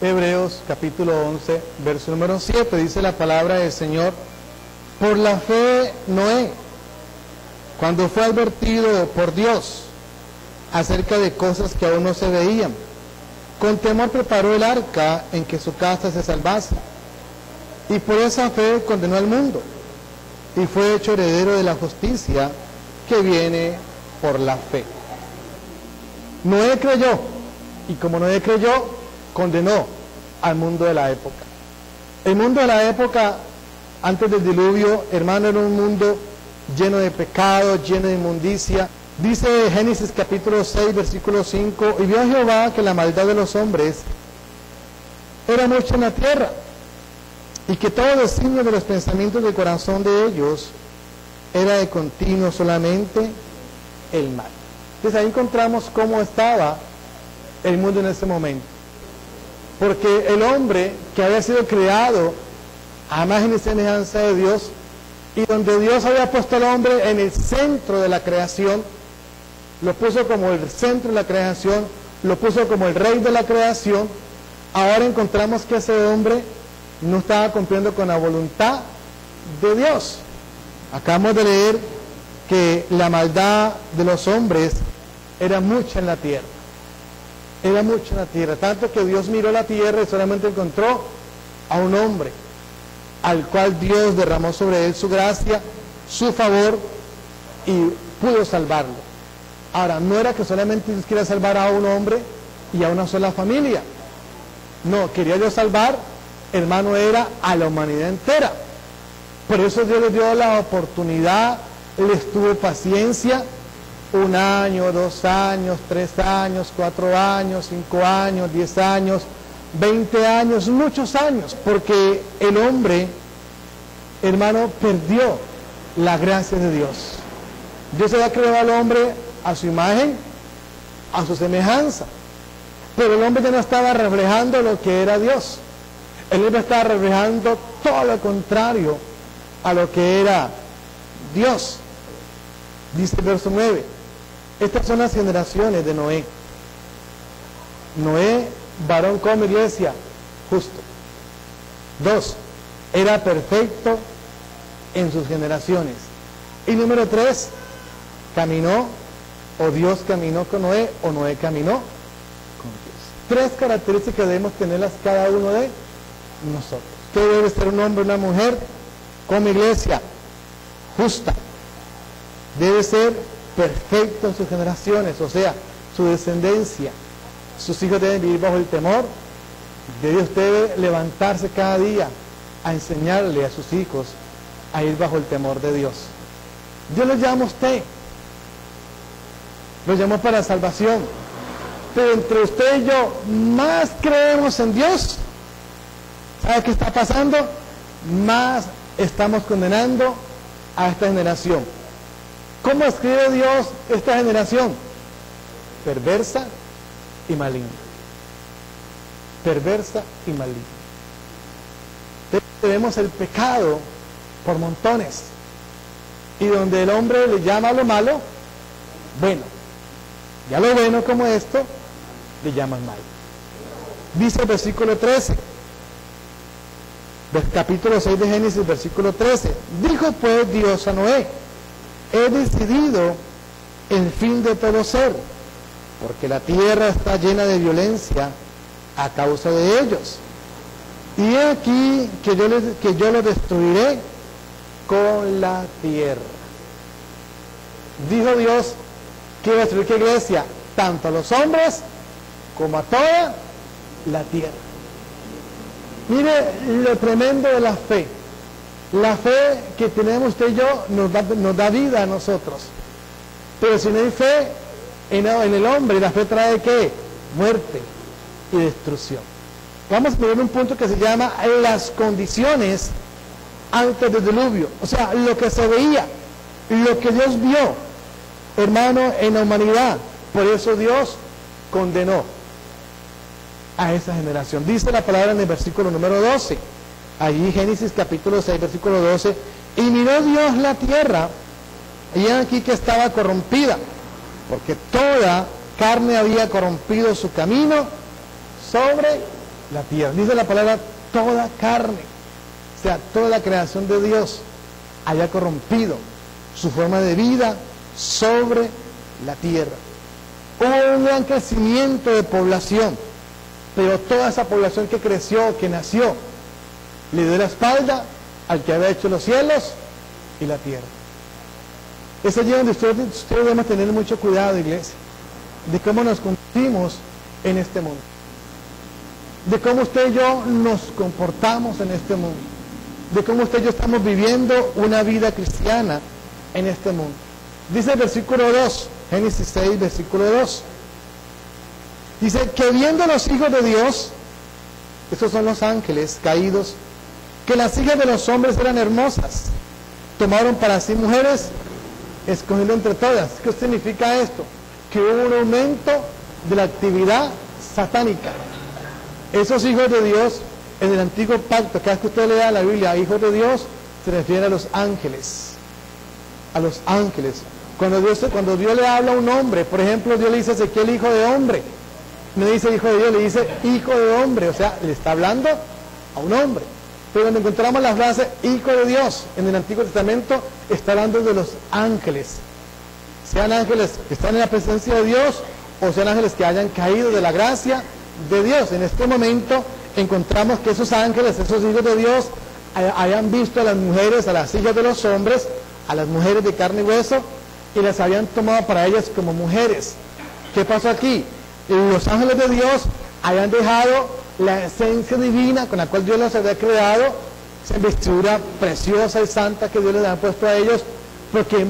Hebreos capítulo 11, verso número 7, dice la palabra del Señor: por la fe Noé, cuando fue advertido por Dios acerca de cosas que aún no se veían, con temor preparó el arca en que su casa se salvase, y por esa fe condenó al mundo, y fue hecho heredero de la justicia que viene por la fe. Noé creyó, y como Noé creyó, condenó al mundo de la época. El mundo de la época antes del diluvio, hermano, era un mundo lleno de pecado, lleno de inmundicia. Dice Génesis capítulo 6, versículo 5, y vio Jehová que la maldad de los hombres era mucha en la tierra, y que todo designio de los pensamientos del corazón de ellos era de continuo solamente el mal. Entonces ahí encontramos cómo estaba el mundo en ese momento. Porque el hombre que había sido creado a imagen y semejanza de Dios, y donde Dios había puesto al hombre en el centro de la creación, lo puso como el centro de la creación, lo puso como el rey de la creación, ahora encontramos que ese hombre no estaba cumpliendo con la voluntad de Dios. Acabamos de leer que la maldad de los hombres era mucha en la tierra. Era mucha en la tierra, tanto que Dios miró la tierra y solamente encontró a un hombre, al cual Dios derramó sobre él su gracia, su favor, y pudo salvarlo. Ahora, no era que solamente Dios quería salvar a un hombre y a una sola familia. No, quería Dios salvar, hermano, era a la humanidad entera. Por eso Dios le dio la oportunidad, les tuvo paciencia, 1 año, 2 años, 3 años, 4 años, 5 años, 10 años, 20 años, muchos años, porque el hombre, hermano, perdió la gracia de Dios. Dios había creado al hombre a su imagen, a su semejanza, pero el hombre ya no estaba reflejando lo que era Dios. El hombre estaba reflejando todo lo contrario a lo que era Dios. Dice el verso 9, estas son las generaciones de Noé. Noé, varón como iglesia, justo. 2, era perfecto en sus generaciones. Y número 3, caminó, o Dios caminó con Noé, o Noé caminó con Dios. 3 características debemos tenerlas cada uno de nosotros. ¿Qué debe ser un hombre o una mujer? Como iglesia, justa. Debe ser perfecto en sus generaciones, o sea, su descendencia. Sus hijos deben vivir bajo el temor de Dios. Debe levantarse cada día a enseñarle a sus hijos a ir bajo el temor de Dios. Dios los llama a usted, los llamó para salvación, pero entre usted y yo más creemos en Dios. ¿Sabe qué está pasando? Más estamos condenando a esta generación. ¿Cómo escribe Dios esta generación? Perversa y maligna. Perversa y maligna. Vemos el pecado por montones, y donde el hombre le llama a lo malo bueno, y a lo bueno como esto le llaman mal. Dice el versículo 13 del capítulo 6 de Génesis, versículo 13, dijo pues Dios a Noé: he decidido el fin de todo ser, porque la tierra está llena de violencia a causa de ellos. Y he aquí que yo lo destruiré con la tierra. Dijo Dios que iba a destruir, ¿qué iglesia? Tanto a los hombres como a toda la tierra. Mire lo tremendo de la fe. La fe que tenemos usted y yo nos da vida a nosotros. Pero si no hay fe en el hombre, la fe trae ¿qué? Muerte y destrucción. Vamos a poner un punto que se llama las condiciones antes del diluvio. O sea, lo que se veía, lo que Dios vio, hermano, en la humanidad. Por eso Dios condenó a esa generación. Dice la palabra en el versículo número 12. Allí Génesis capítulo 6, versículo 12. Y miró Dios la tierra, y aquí que estaba corrompida, porque toda carne había corrompido su camino sobre la tierra. Dice la palabra toda carne, o sea, toda la creación de Dios haya corrompido su forma de vida sobre la tierra. Hubo un gran crecimiento de población, pero toda esa población que creció, que nació, le dio la espalda al que había hecho los cielos y la tierra. Es allí donde ustedes debemos tener mucho cuidado, iglesia, de cómo nos conducimos en este mundo, de cómo usted y yo nos comportamos en este mundo, de cómo usted y yo estamos viviendo una vida cristiana en este mundo. Dice el versículo 2, Génesis 6, versículo 2, dice que viendo los hijos de Dios, estos son los ángeles caídos, que las hijas de los hombres eran hermosas, tomaron para sí mujeres, escogiendo entre todas. ¿Qué significa esto? Que hubo un aumento de la actividad satánica. Esos hijos de Dios, en el antiguo pacto, cada vez que usted lea la Biblia, hijos de Dios, se refiere a los ángeles. A los ángeles. Cuando Dios le habla a un hombre, por ejemplo, Dios le dice a Ezequiel, hijo de hombre. No le dice hijo de Dios, le dice hijo de hombre. O sea, le está hablando a un hombre. Pero cuando encontramos la frase hijo de Dios en el Antiguo Testamento, está hablando de los ángeles. Sean ángeles que están en la presencia de Dios o sean ángeles que hayan caído de la gracia de Dios. En este momento encontramos que esos ángeles, esos hijos de Dios, hayan visto a las mujeres, a las hijas de los hombres, a las mujeres de carne y hueso, y las habían tomado para ellas como mujeres. ¿Qué pasó aquí? Los ángeles de Dios habían dejado la esencia divina con la cual Dios los había creado, esa investidura preciosa y santa que Dios les había puesto a ellos, porque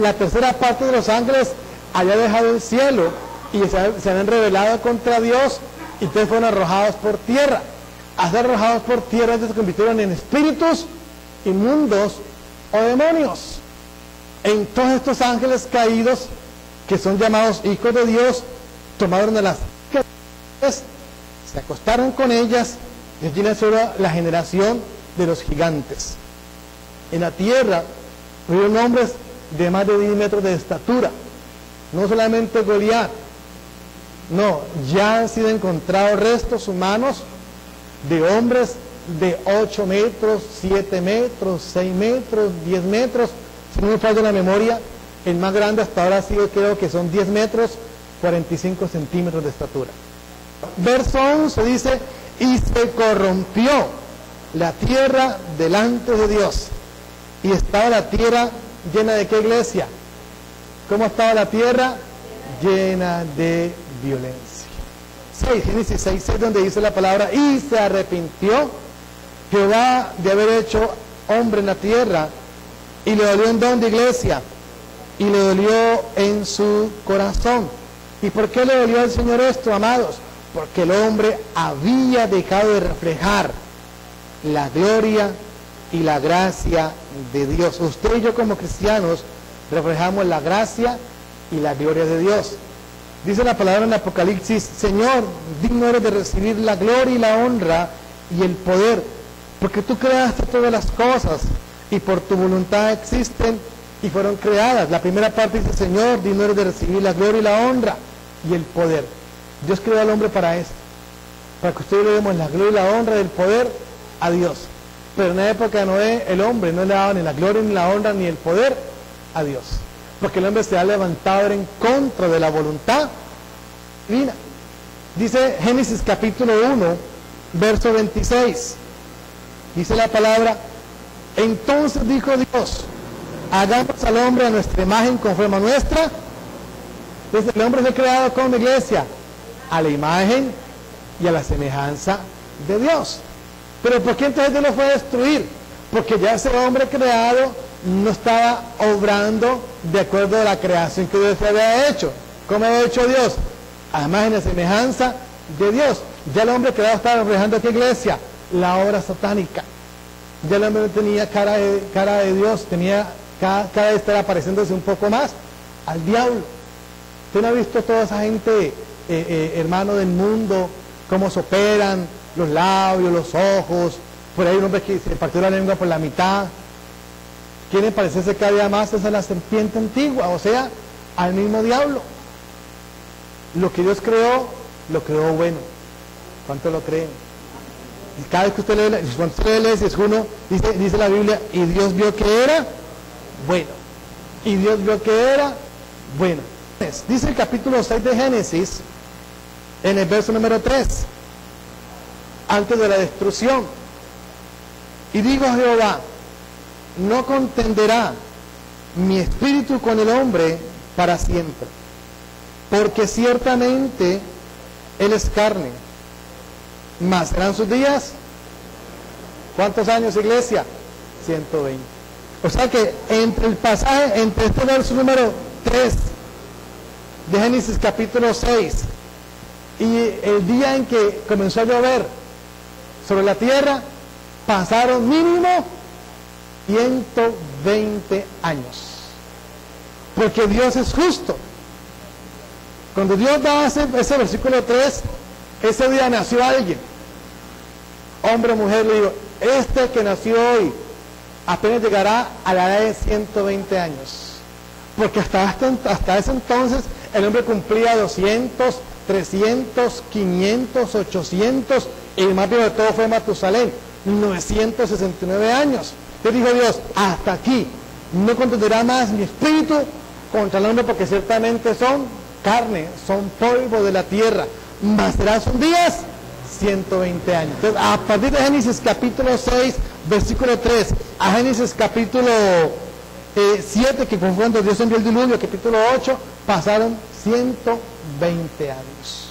la tercera parte de los ángeles había dejado el cielo y se habían rebelado contra Dios y entonces fueron arrojados por tierra. Al ser arrojados por tierra, ellos se convirtieron en espíritus inmundos o demonios. Entonces estos ángeles caídos, que son llamados hijos de Dios, tomaron a las mujeres, se acostaron con ellas, y allí nació la generación de los gigantes. En la tierra hubieron hombres de más de 10 metros de estatura, no solamente Goliat, no, ya han sido encontrados restos humanos de hombres de 8 metros, 7 metros, 6 metros, 10 metros, si no me falla la memoria, el más grande hasta ahora ha sido, creo que son 10 metros, 45 centímetros de estatura. Verso 11 dice, y se corrompió la tierra delante de Dios, y estaba la tierra llena de ¿qué, iglesia? ¿Cómo estaba la tierra? Llena de violencia. 6, Génesis 6, donde dice la palabra, y se arrepintió Jehová de haber hecho hombre en la tierra, y le dolió en dónde, iglesia, y le dolió en su corazón. ¿Y por qué le dolió al Señor esto, amados? Porque el hombre había dejado de reflejar la gloria y la gracia de Dios. Usted y yo como cristianos reflejamos la gracia y la gloria de Dios. Dice la palabra en Apocalipsis, Señor, digno eres de recibir la gloria y la honra y el poder, porque tú creaste todas las cosas y por tu voluntad existen y fueron creadas. La primera parte dice, Señor, digno eres de recibir la gloria y la honra y el poder. Dios creó al hombre para esto, para que ustedes le demos la gloria y la honra y el poder a Dios. Pero en la época de Noé, el hombre no le daba ni la gloria, ni la honra, ni el poder a Dios, porque el hombre se ha levantado en contra de la voluntad divina. Dice Génesis capítulo 1, verso 26, dice la palabra, entonces dijo Dios, hagamos al hombre a nuestra imagen conforme a nuestra. Entonces el hombre fue creado como iglesia, a la imagen y a la semejanza de Dios. Pero ¿por qué entonces Dios lo fue a destruir? Porque ya ese hombre creado no estaba obrando de acuerdo a la creación que Dios había hecho. ¿Cómo había hecho Dios? A la imagen y a la semejanza de Dios. Ya el hombre creado estaba reflejando a qué iglesia, la obra satánica. Ya el hombre no tenía cara de Dios, tenía cada vez estaba pareciéndose un poco más al diablo. ¿Usted no ha visto toda esa gente, hermano del mundo, cómo se operan los labios, los ojos? Por ahí un hombre que se partió la lengua por la mitad. Quieren parecerse cada día más a la serpiente antigua, o sea, al mismo diablo. Lo que Dios creó, lo creó bueno. ¿Cuánto lo creen? Cada vez que usted lee, cuando usted lee ese uno, dice la Biblia, y Dios vio que era bueno. Y Dios vio que era bueno. Dice el capítulo 6 de Génesis, en el verso número 3, antes de la destrucción. Y dijo Jehová, no contenderá mi espíritu con el hombre para siempre, porque ciertamente él es carne, mas serán sus días. ¿Cuántos años, iglesia? 120. O sea que entre el pasaje, entre este verso número 3 de Génesis capítulo 6 y el día en que comenzó a llover sobre la tierra, pasaron mínimo 120 años. Porque Dios es justo. Cuando Dios da ese versículo 3, ese día nació alguien, hombre o mujer, le digo, este que nació hoy apenas llegará a la edad de 120 años. Porque hasta ese entonces el hombre cumplía 200, 300, 500, 800, y el más viejo de todo fue Matusalén, 969 años. Entonces dijo Dios, hasta aquí, no contenderá más mi espíritu contra el hombre, porque ciertamente son carne, son polvo de la tierra, mas serán sus días 120 años. Entonces, a partir de Génesis capítulo 6, versículo 3, a Génesis capítulo 7, que fue cuando Dios envió el diluvio, capítulo 8, pasaron 120 años.